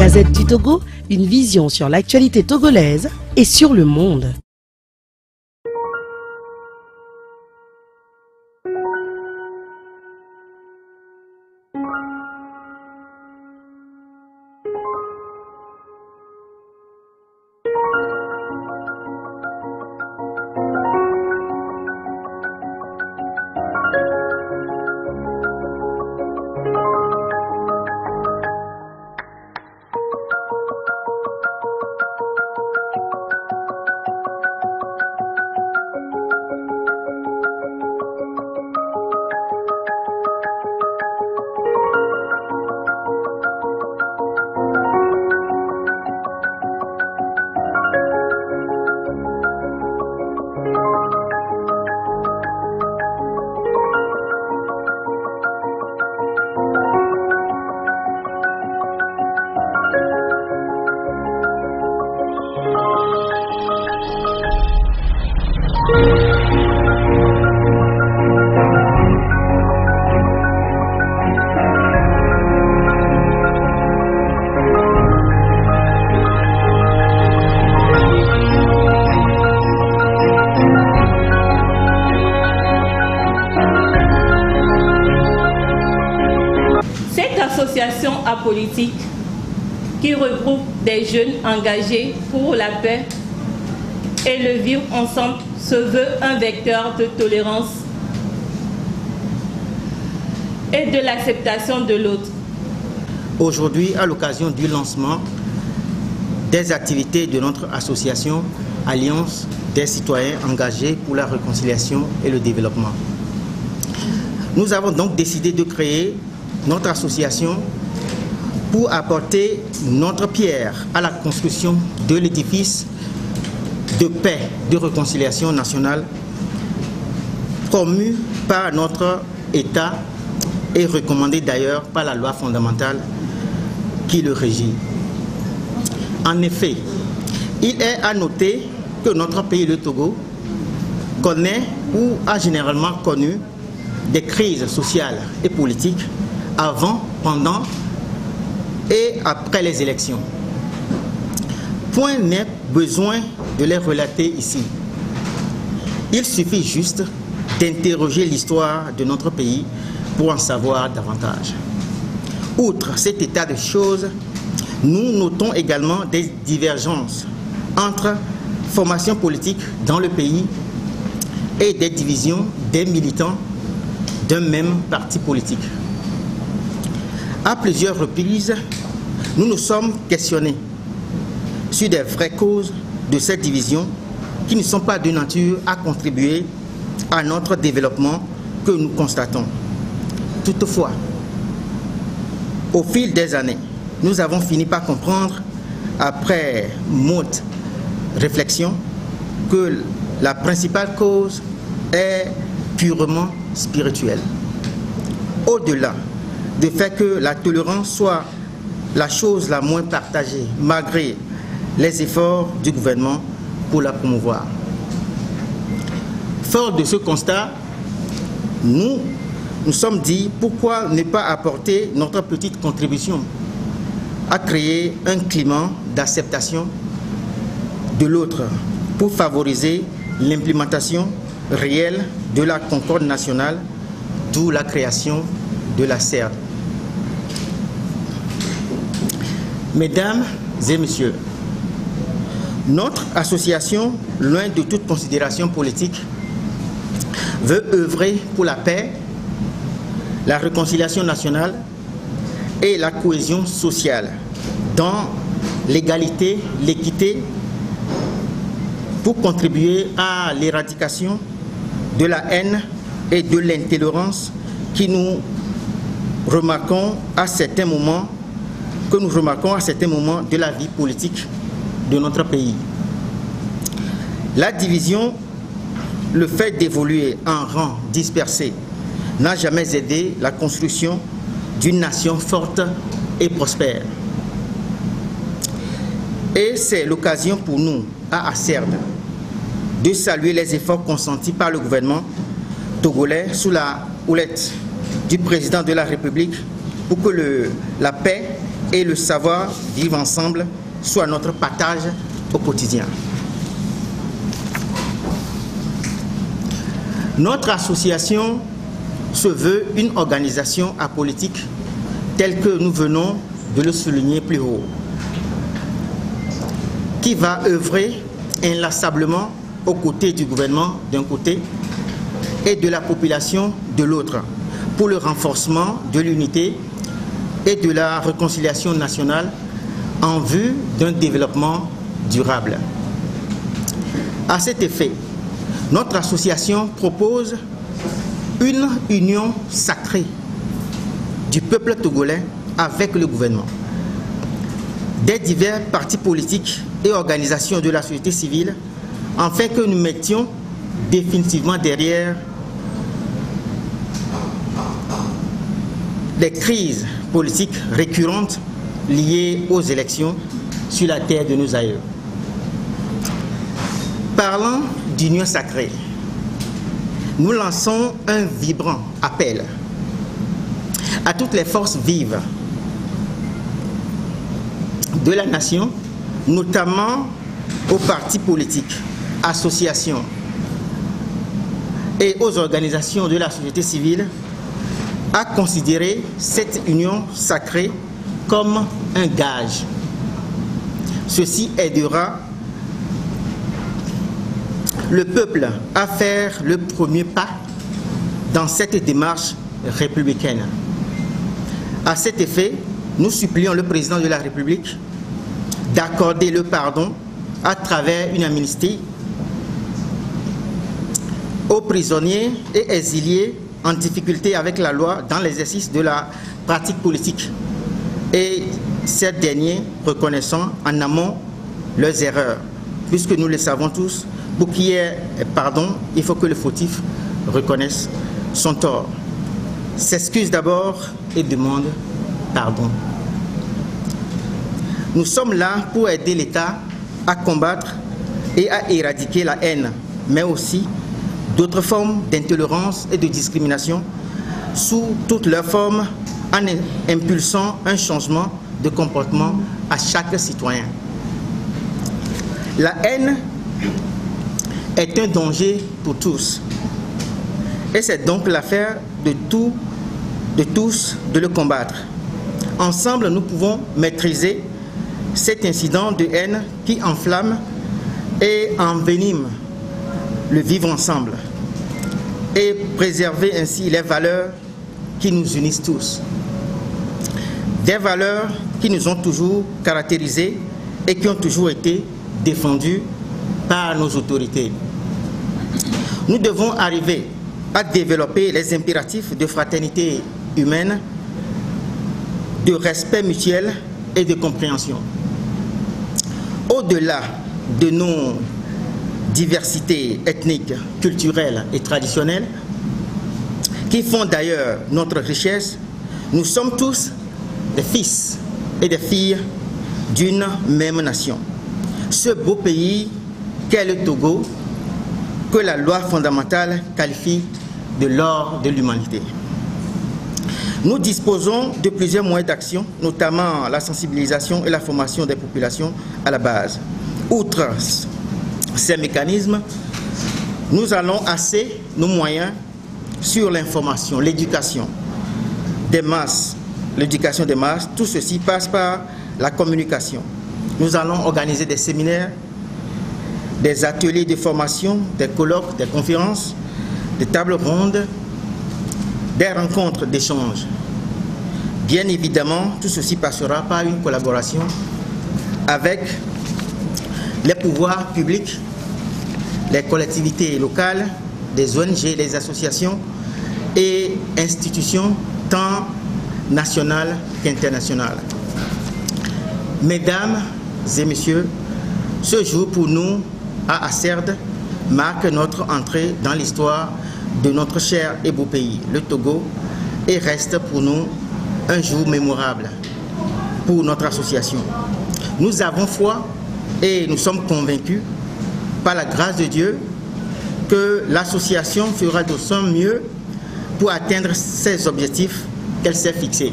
Gazette du Togo, une vision sur l'actualité togolaise et sur le monde. Association apolitique qui regroupe des jeunes engagés pour la paix et le vivre ensemble se veut un vecteur de tolérance et de l'acceptation de l'autre. Aujourd'hui, à l'occasion du lancement des activités de notre association Alliance des citoyens engagés pour la réconciliation et le développement, nous avons donc décidé de créer notre association pour apporter notre pierre à la construction de l'édifice de paix, de réconciliation nationale promu par notre État et recommandé d'ailleurs par la loi fondamentale qui le régit. En effet, il est à noter que notre pays, le Togo, connaît ou a généralement connu des crises sociales et politiques avant, pendant et après les élections. Point n'est besoin de les relater ici. Il suffit juste d'interroger l'histoire de notre pays pour en savoir davantage. Outre cet état de choses, nous notons également des divergences entre formations politiques dans le pays et des divisions des militants d'un même parti politique. À plusieurs reprises, nous nous sommes questionnés sur des vraies causes de cette division qui ne sont pas de nature à contribuer à notre développement que nous constatons. Toutefois, au fil des années, nous avons fini par comprendre, après moult réflexions, que la principale cause est purement spirituelle. Au-delà du fait que la tolérance soit la chose la moins partagée, malgré les efforts du gouvernement pour la promouvoir. Fort de ce constat, nous sommes dit pourquoi ne pas apporter notre petite contribution à créer un climat d'acceptation de l'autre pour favoriser l'implémentation réelle de la concorde nationale, d'où la création de la CERD. Mesdames et messieurs, notre association, loin de toute considération politique, veut œuvrer pour la paix, la réconciliation nationale et la cohésion sociale dans l'égalité, l'équité, pour contribuer à l'éradication de la haine et de l'intolérance que nous remarquons à certains moments de la vie politique de notre pays. La division, le fait d'évoluer en rangs dispersés, n'a jamais aidé la construction d'une nation forte et prospère. Et c'est l'occasion pour nous, à ACERD, de saluer les efforts consentis par le gouvernement togolais sous la houlette du président de la République pour que la paix, la réconciliation et le développement et le savoir vivre ensemble soit notre partage au quotidien. Notre association se veut une organisation apolitique telle que nous venons de le souligner plus haut, qui va œuvrer inlassablement aux côtés du gouvernement d'un côté et de la population de l'autre pour le renforcement de l'unité et de la réconciliation nationale en vue d'un développement durable. À cet effet, notre association propose une union sacrée du peuple togolais avec le gouvernement, des divers partis politiques et organisations de la société civile, afin que nous mettions définitivement derrière les crises politiques récurrentes liées aux élections sur la terre de nos aïeux. Parlant d'union sacrée, nous lançons un vibrant appel à toutes les forces vives de la nation, notamment aux partis politiques, associations et aux organisations de la société civile, à considérer cette union sacrée comme un gage. Ceci aidera le peuple à faire le premier pas dans cette démarche républicaine. À cet effet, nous supplions le président de la République d'accorder le pardon à travers une amnistie aux prisonniers et exiliés en difficulté avec la loi dans l'exercice de la pratique politique, et ces derniers reconnaissant en amont leurs erreurs, puisque nous le savons tous, pour qu'il y ait pardon, il faut que le fautif reconnaisse son tort, s'excuse d'abord et demande pardon. Nous sommes là pour aider l'État à combattre et à éradiquer la haine, mais aussi d'autres formes d'intolérance et de discrimination sous toutes leurs formes, en impulsant un changement de comportement à chaque citoyen. La haine est un danger pour tous, et c'est donc l'affaire de tous de le combattre. Ensemble, nous pouvons maîtriser cet incident de haine qui enflamme et envenime le vivre ensemble et préserver ainsi les valeurs qui nous unissent tous. Des valeurs qui nous ont toujours caractérisés et qui ont toujours été défendues par nos autorités. Nous devons arriver à développer les impératifs de fraternité humaine, de respect mutuel et de compréhension. Au-delà de nos diversités ethniques, culturelles et traditionnelles, qui font d'ailleurs notre richesse, nous sommes tous des fils et des filles d'une même nation. Ce beau pays qu'est le Togo, que la loi fondamentale qualifie de l'or de l'humanité. Nous disposons de plusieurs moyens d'action, notamment la sensibilisation et la formation des populations à la base. Outre ces mécanismes, nous allons axer nos moyens sur l'information, l'éducation des masses. L'éducation des masses, tout ceci passe par la communication. Nous allons organiser des séminaires, des ateliers de formation, des colloques, des conférences, des tables rondes, des rencontres d'échange. Bien évidemment, tout ceci passera par une collaboration avec les pouvoirs publics, les collectivités locales, les ONG, les associations et institutions tant nationales qu'internationales. Mesdames et messieurs, ce jour pour nous à Acerde marque notre entrée dans l'histoire de notre cher et beau pays, le Togo, et reste pour nous un jour mémorable pour notre association. Nous avons foi et nous sommes convaincus, par la grâce de Dieu, que l'association fera de son mieux pour atteindre ses objectifs qu'elle s'est fixés.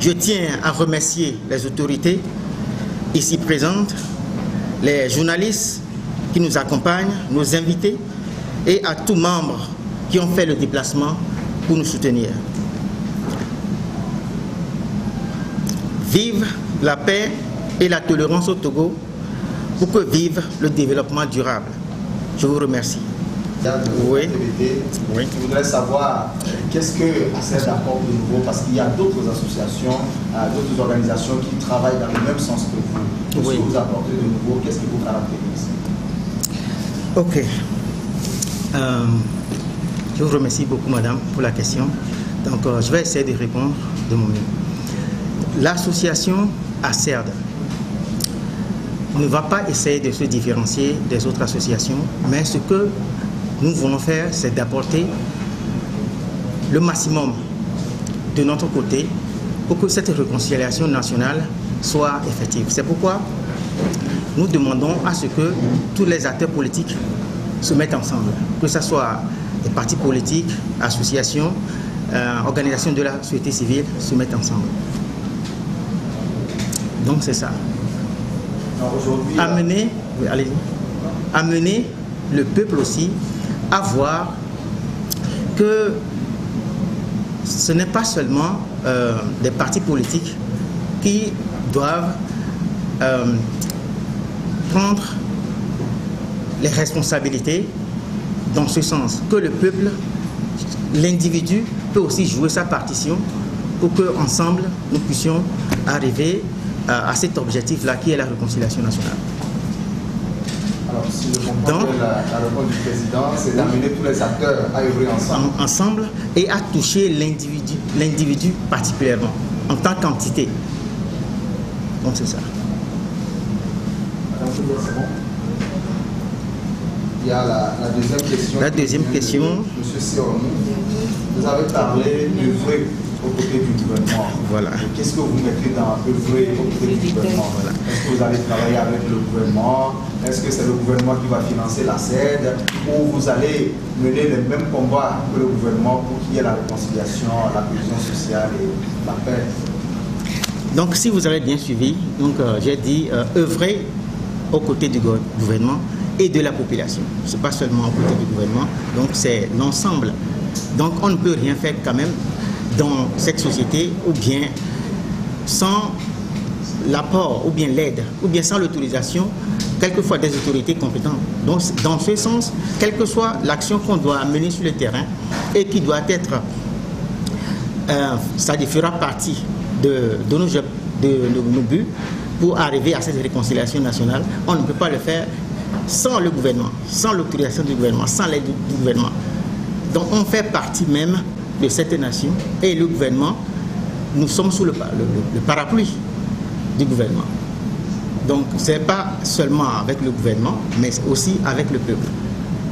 Je tiens à remercier les autorités ici présentes, les journalistes qui nous accompagnent, nos invités et à tous membres qui ont fait le déplacement pour nous soutenir. Vive la paix et la tolérance au Togo pour que vive le développement durable. Je vous remercie. Oui. Oui. Je voudrais savoir qu'est-ce que ACERD apporte de nouveau, parce qu'il y a d'autres associations, d'autres organisations qui travaillent dans le même sens que vous. Qu'est-ce que vous apportez de nouveau? Qu'est-ce qui vous caractérise? Ok. Je vous remercie beaucoup, madame, pour la question. Donc, je vais essayer de répondre de mon mieux. L'association ACERD ne va pas essayer de se différencier des autres associations, mais ce que nous voulons faire, c'est d'apporter le maximum de notre côté pour que cette réconciliation nationale soit effective. C'est pourquoi nous demandons à ce que tous les acteurs politiques se mettent ensemble, que ce soit les partis politiques, associations, organisations de la société civile se mettent ensemble. Donc c'est ça. Amener, oui, allez-y, amener le peuple aussi à voir que ce n'est pas seulement des partis politiques qui doivent prendre les responsabilités dans ce sens, que le peuple, l'individu peut aussi jouer sa partition pour qu'ensemble nous puissions arriver à cet objectif-là qui est la réconciliation nationale. Alors, si je comprends bien la réponse du président, c'est d'amener tous les acteurs à œuvrer ensemble. Ensemble et à toucher l'individu particulièrement, en tant qu'entité. Donc c'est ça. Madame Toubia, c'est bon? Il y a la deuxième question. La deuxième question. Monsieur Sioroni, vous avez parlé d'œuvrer aux côtés du gouvernement. Voilà. Qu'est-ce que vous mettez dans œuvrer aux côtés du gouvernement? Voilà. Est-ce que vous allez travailler avec le gouvernement? Est-ce que c'est le gouvernement qui va financer la CED? Ou vous allez mener les mêmes combats que le gouvernement pour qu'il y ait la réconciliation, la cohésion sociale et la paix? Donc si vous avez bien suivi, j'ai dit œuvrer aux côtés du gouvernement et de la population. Ce n'est pas seulement aux côtés du gouvernement, donc c'est l'ensemble. Donc on ne peut rien faire quand même dans cette société, ou bien sans l'apport, ou bien l'aide, ou bien sans l'autorisation, quelquefois des autorités compétentes. Donc dans ce sens, quelle que soit l'action qu'on doit mener sur le terrain et qui doit être, ça fera partie de nos buts pour arriver à cette réconciliation nationale, on ne peut pas le faire sans le gouvernement, sans l'autorisation du gouvernement, sans l'aide du gouvernement. Donc on fait partie même de cette nation et le gouvernement, nous sommes sous le parapluie du gouvernement. Donc ce n'est pas seulement avec le gouvernement, mais aussi avec le peuple,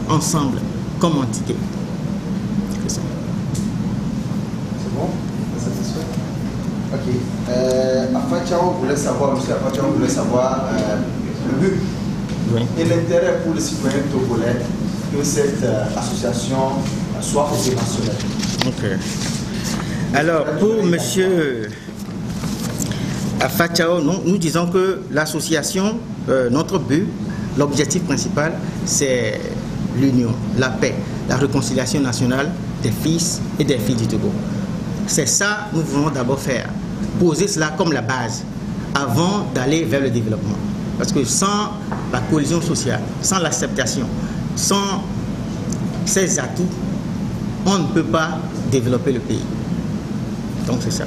ensemble, comme entité. C'est ça. C'est bon? Satisfait? Ok. Afachao voulait savoir, M. Afachao voulait savoir le but et l'intérêt pour les citoyens togolais que cette association soit opérationnelle. Ok. Alors, pour M. Afachao, nous disons que l'association, notre but, l'objectif principal, c'est l'union, la paix, la réconciliation nationale des fils et des filles du Togo. C'est ça que nous voulons d'abord faire, poser cela comme la base avant d'aller vers le développement. Parce que sans la cohésion sociale, sans l'acceptation, sans ces atouts, on ne peut pas développer le pays. Donc c'est ça.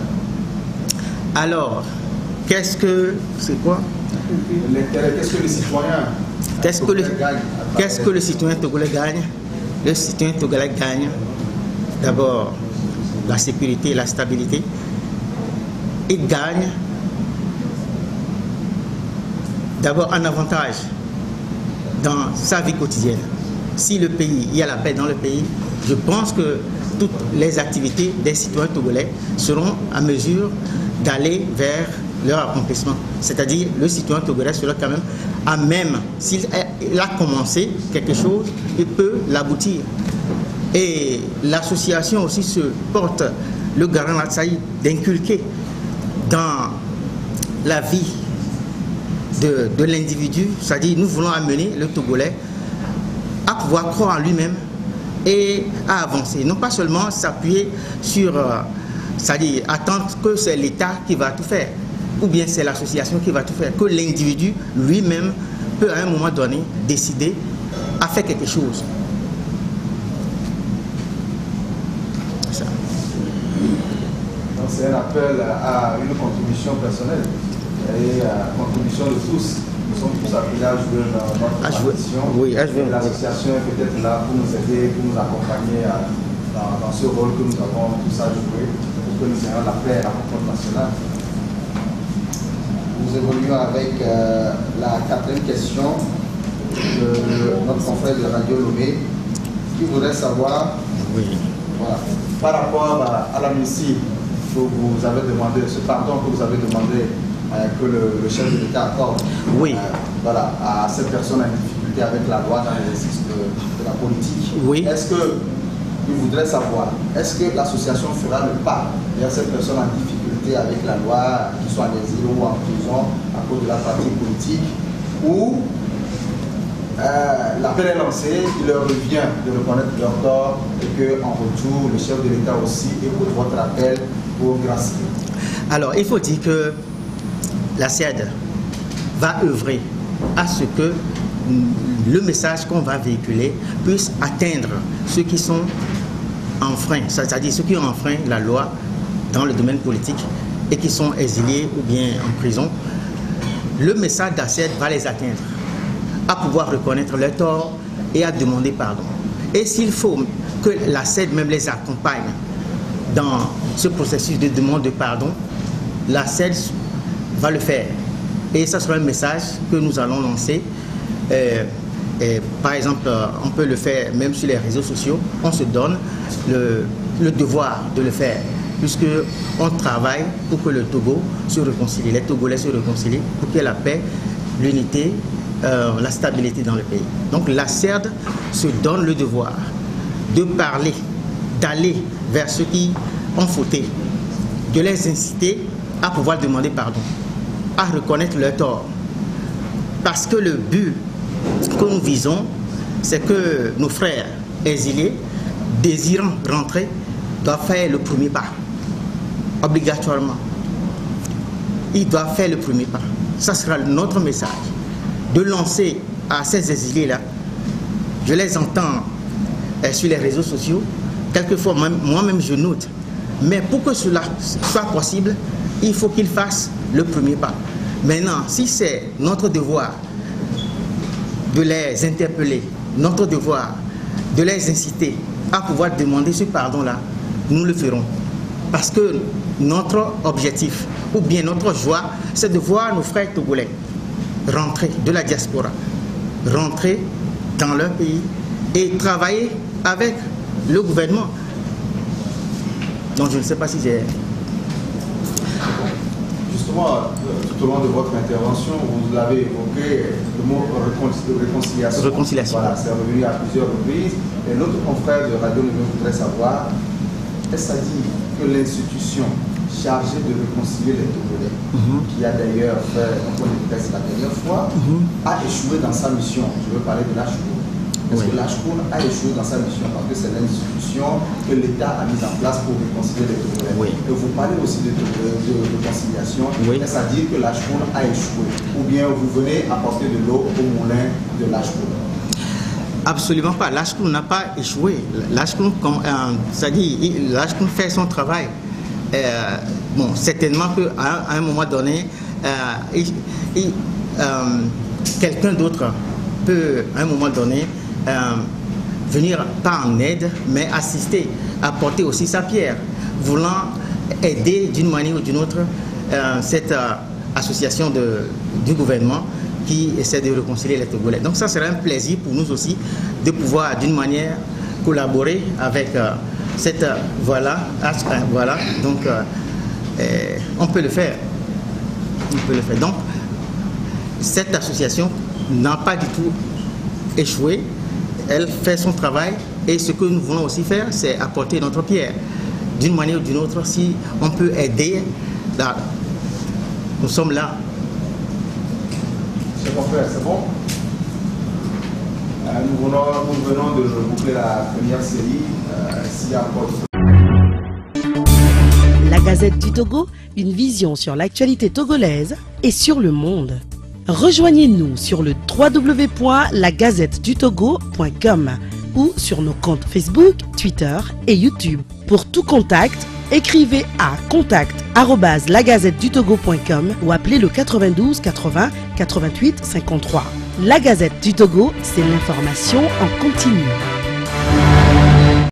Alors, qu'est-ce que les citoyens Qu'est-ce que le citoyen togolais gagne? Le citoyen togolais gagne d'abord la sécurité et la stabilité. Il gagne d'abord un avantage dans sa vie quotidienne. Si le pays, il y a la paix dans le pays, je pense que toutes les activités des citoyens togolais seront à mesure d'aller vers leur accomplissement. C'est-à-dire, le citoyen togolais sera quand même à même, s'il a commencé quelque chose, il peut l'aboutir. Et l'association aussi se porte le garant d'inculquer dans la vie de l'individu, c'est-à-dire nous voulons amener le Togolais à pouvoir croire en lui-même et à avancer. Non pas seulement s'appuyer sur, c'est-à-dire attendre que c'est l'État qui va tout faire, ou bien c'est l'association qui va tout faire, que l'individu lui-même peut à un moment donné décider à faire quelque chose. C'est un appel à une contribution personnelle et à la contribution de tous. Nous sommes tous appelés à jouer dans notre partition. Oui, l'association est peut-être là pour nous aider, pour nous accompagner dans ce rôle que nous avons tous à jouer, pour que nous ayons la paix à la concorde nationale. Nous évoluons avec la 4e question de notre confrère de Radio Lomé qui voudrait savoir, voilà, par rapport à l'amnistie que vous avez demandé, ce pardon que vous avez demandé que le chef de l'État accorde voilà, à cette personne en difficulté avec la loi dans l'exercice de la politique. Oui. Est-ce qu'il voudrait savoir, est-ce que l'association fera le pas vers cette personne en difficulté avec la loi, qui soit en exil ou en prison à cause de la pratique politique, ou l'appel est lancé, il leur revient de reconnaître leur tort et qu'en retour, le chef de l'État aussi écoute votre appel pour gracier? Alors, il faut dire que la CED va œuvrer à ce que le message qu'on va véhiculer puisse atteindre ceux qui sont enfreints, c'est-à-dire ceux qui ont enfreint la loi dans le domaine politique et qui sont exilés ou bien en prison. Le message de la CED va les atteindre, à pouvoir reconnaître leurs torts et à demander pardon. Et s'il faut que la CED même les accompagne dans ce processus de demande de pardon, la CED va le faire. Et ça sera un message que nous allons lancer. Par exemple, on peut le faire même sur les réseaux sociaux. On se donne le devoir de le faire, puisqu'on travaille pour que le Togo se réconcilie, les Togolais se réconcilient, pour qu'il y ait la paix, l'unité, la stabilité dans le pays. Donc la CERD se donne le devoir de parler, d'aller vers ceux qui ont fauté, de les inciter à pouvoir demander pardon, à reconnaître leur tort. Parce que le but que nous visons, c'est que nos frères exilés, désirant rentrer, doivent faire le premier pas, obligatoirement. Ils doivent faire le premier pas. Ça sera notre message, de lancer à ces exilés-là. Je les entends sur les réseaux sociaux, quelquefois moi-même je note. Mais pour que cela soit possible, il faut qu'ils fassent le premier pas. Maintenant, si c'est notre devoir de les interpeller, notre devoir de les inciter à pouvoir demander ce pardon-là, nous le ferons. Parce que notre objectif, ou bien notre joie, c'est de voir nos frères togolais rentrer de la diaspora, rentrer dans leur pays et travailler avec le gouvernement. Donc je ne sais pas si j'ai... Justement, tout au long de votre intervention, vous l'avez évoqué, le mot réconciliation. Réconciliation. Voilà, c'est revenu à plusieurs reprises. Et notre confrère de Radio Lomé voudrait savoir, est-ce à dire que l'institution chargée de réconcilier les Togolais, qui a d'ailleurs fait un point de presse la dernière fois, a échoué dans sa mission? Je veux parler de l'HCOUR. Est-ce que l'HCOUR a échoué dans sa mission? Parce que c'est l'institution que l'État a mise en place pour réconcilier les Togolais. Et vous parlez aussi de réconciliation. Est-ce à dire que l'HCOUR a échoué? Ou bien vous venez apporter de l'eau au moulin de l'HCOUR? Absolument pas. L'HCOUR n'a pas échoué. L'HCOUR fait son travail. Bon, certainement qu'à un moment donné, quelqu'un d'autre peut, à un moment donné, venir pas en aide, mais assister, apporter aussi sa pierre, voulant aider d'une manière ou d'une autre cette association du gouvernement qui essaie de réconcilier les Togolais. Donc ça sera un plaisir pour nous aussi de pouvoir d'une manière collaborer avec cette voilà. Donc on peut le faire. On peut le faire. Donc cette association n'a pas du tout échoué. Elle fait son travail et ce que nous voulons aussi faire, c'est apporter notre pierre. D'une manière ou d'une autre, si on peut aider Nous sommes là. Monsieur mon frère, c'est bon? Nous venons de boucler la première série. S'il y a encore... La Gazette du Togo, une vision sur l'actualité togolaise et sur le monde. Rejoignez-nous sur le www.lagazettedutogo.com ou sur nos comptes Facebook, Twitter et YouTube. Pour tout contact, écrivez à contact@lagazettedutogo.com ou appelez le 92 80 88 53. La Gazette du Togo, c'est l'information en continu.